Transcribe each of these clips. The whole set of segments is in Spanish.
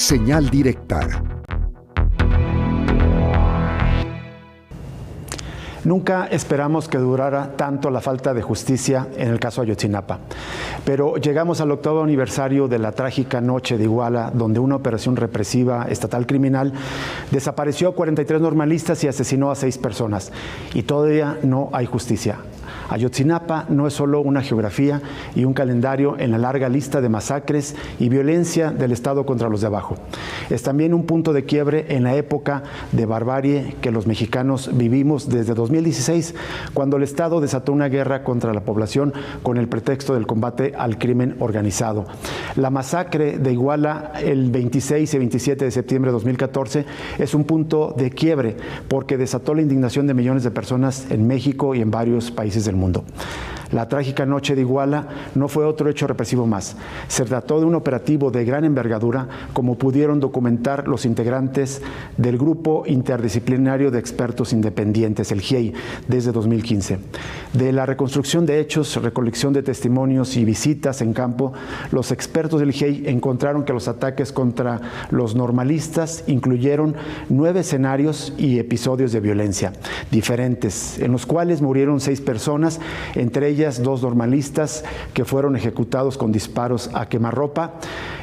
Señal directa. Nunca esperamos que durara tanto la falta de justicia en el caso Ayotzinapa, pero llegamos al 8º aniversario de la trágica noche de Iguala, donde una operación represiva estatal criminal desapareció a 43 normalistas y asesinó a 6 personas, y todavía no hay justicia. Ayotzinapa no es solo una geografía y un calendario en la larga lista de masacres y violencia del Estado contra los de abajo. Es también un punto de quiebre en la época de barbarie que los mexicanos vivimos desde 2016, cuando el Estado desató una guerra contra la población con el pretexto del combate al crimen organizado. La masacre de Iguala el 26 y 27 de septiembre de 2014 es un punto de quiebre porque desató la indignación de millones de personas en México y en varios países del mundo. La trágica noche de Iguala no fue otro hecho represivo más. Se trató de un operativo de gran envergadura, como pudieron documentar los integrantes del Grupo Interdisciplinario de Expertos Independientes, el GIEI, desde 2015. De la reconstrucción de hechos, recolección de testimonios y visitas en campo, los expertos del GIEI encontraron que los ataques contra los normalistas incluyeron 9 escenarios y episodios de violencia diferentes, en los cuales murieron 6 personas, entre ellas 2 normalistas que fueron ejecutados con disparos a quemarropa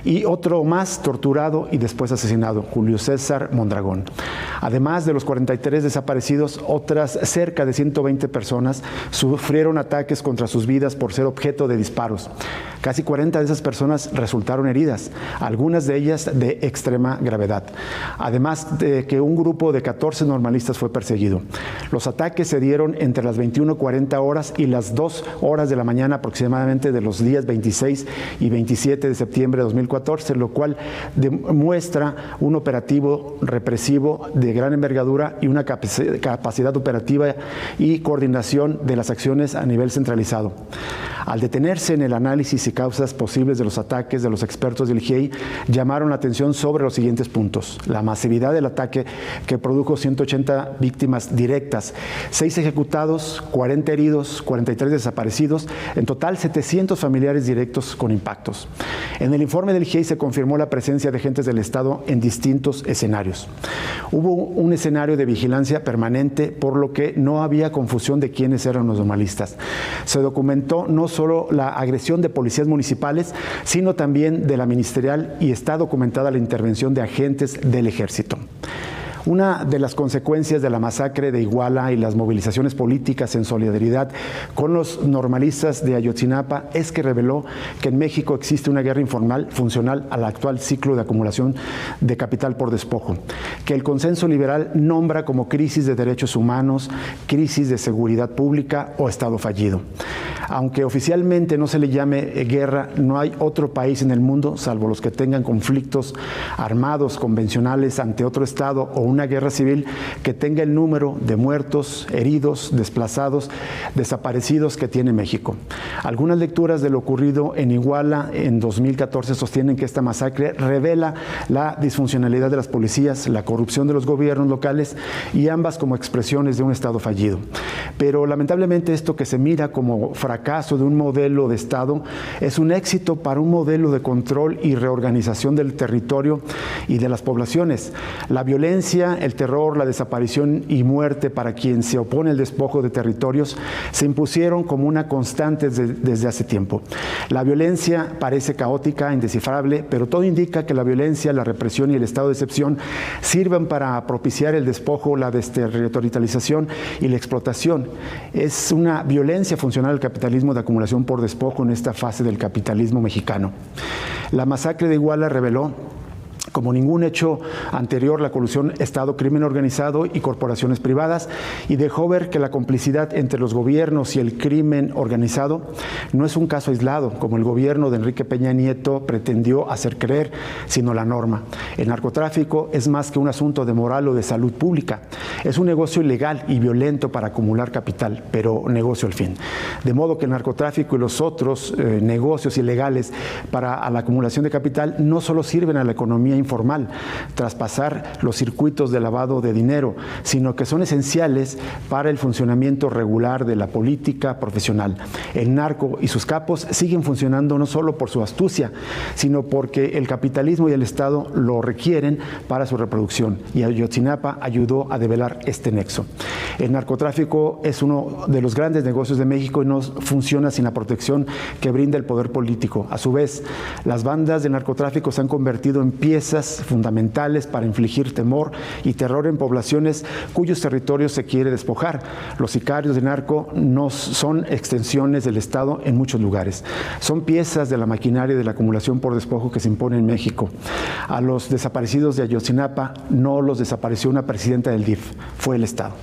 y otro más torturado y después asesinado, Julio César Mondragón. Además de los 43 desaparecidos, otras cerca de 120 personas sufrieron ataques contra sus vidas por ser objeto de disparos. Casi 40 de esas personas resultaron heridas, algunas de ellas de extrema gravedad. Además de que un grupo de 14 normalistas fue perseguido. Los ataques se dieron entre las 21:40 horas y las 2 horas de la mañana aproximadamente de los días 26 y 27 de septiembre de 2014, lo cual demuestra un operativo represivo de gran envergadura y una capacidad operativa y coordinación de las acciones a nivel centralizado. Al detenerse en el análisis y causas posibles de los ataques de los expertos del GIEI, llamaron la atención sobre los siguientes puntos: la masividad del ataque, que produjo 180 víctimas directas, 6 ejecutados, 40 heridos, 43 desaparecidos, en total 700 familiares directos con impactos. En el informe del GIEI se confirmó la presencia de agentes del Estado en distintos escenarios. Hubo un escenario de vigilancia permanente, por lo que no había confusión de quiénes eran los normalistas. Se documentó no solo la agresión de policías municipales, sino también de la ministerial, y está documentada la intervención de agentes del Ejército. Una de las consecuencias de la masacre de Iguala y las movilizaciones políticas en solidaridad con los normalistas de Ayotzinapa es que reveló que en México existe una guerra informal funcional al actual ciclo de acumulación de capital por despojo, que el consenso liberal nombra como crisis de derechos humanos, crisis de seguridad pública o Estado fallido. Aunque oficialmente no se le llame guerra, no hay otro país en el mundo, salvo los que tengan conflictos armados convencionales ante otro Estado o una guerra civil, que tenga el número de muertos, heridos, desplazados, desaparecidos que tiene México. Algunas lecturas de lo ocurrido en Iguala en 2014 sostienen que esta masacre revela la disfuncionalidad de las policías, la corrupción de los gobiernos locales, y ambas como expresiones de un Estado fallido. Pero lamentablemente esto que se mira como fracaso de un modelo de Estado es un éxito para un modelo de control y reorganización del territorio y de las poblaciones. La violencia, el terror, la desaparición y muerte para quien se opone al despojo de territorios se impusieron como una constante desde hace tiempo. La violencia parece caótica, indescifrable, pero todo indica que la violencia, la represión y el estado de excepción sirven para propiciar el despojo, la desterritorialización y la explotación. Es una violencia funcional al capitalismo de acumulación por despojo en esta fase del capitalismo mexicano. La masacre de Iguala reveló, como ningún hecho anterior, la colusión Estado, crimen organizado y corporaciones privadas, y dejó ver que la complicidad entre los gobiernos y el crimen organizado no es un caso aislado, como el gobierno de Enrique Peña Nieto pretendió hacer creer, sino la norma. El narcotráfico es más que un asunto de moral o de salud pública. Es un negocio ilegal y violento para acumular capital, pero negocio al fin. De modo que el narcotráfico y los otros negocios ilegales para la acumulación de capital no solo sirven a la economía informal, traspasar los circuitos de lavado de dinero, sino que son esenciales para el funcionamiento regular de la política profesional. El narco y sus capos siguen funcionando no solo por su astucia, sino porque el capitalismo y el Estado lo requieren para su reproducción, y Ayotzinapa ayudó a develar este nexo. El narcotráfico es uno de los grandes negocios de México y no funciona sin la protección que brinda el poder político. A su vez, las bandas de narcotráfico se han convertido en piezas fundamentales para infligir temor y terror en poblaciones cuyos territorios se quiere despojar. Los sicarios de narco no son extensiones del Estado en muchos lugares. Son piezas de la maquinaria de la acumulación por despojo que se impone en México. A los desaparecidos de Ayotzinapa no los desapareció una presidenta del DIF, fue el Estado.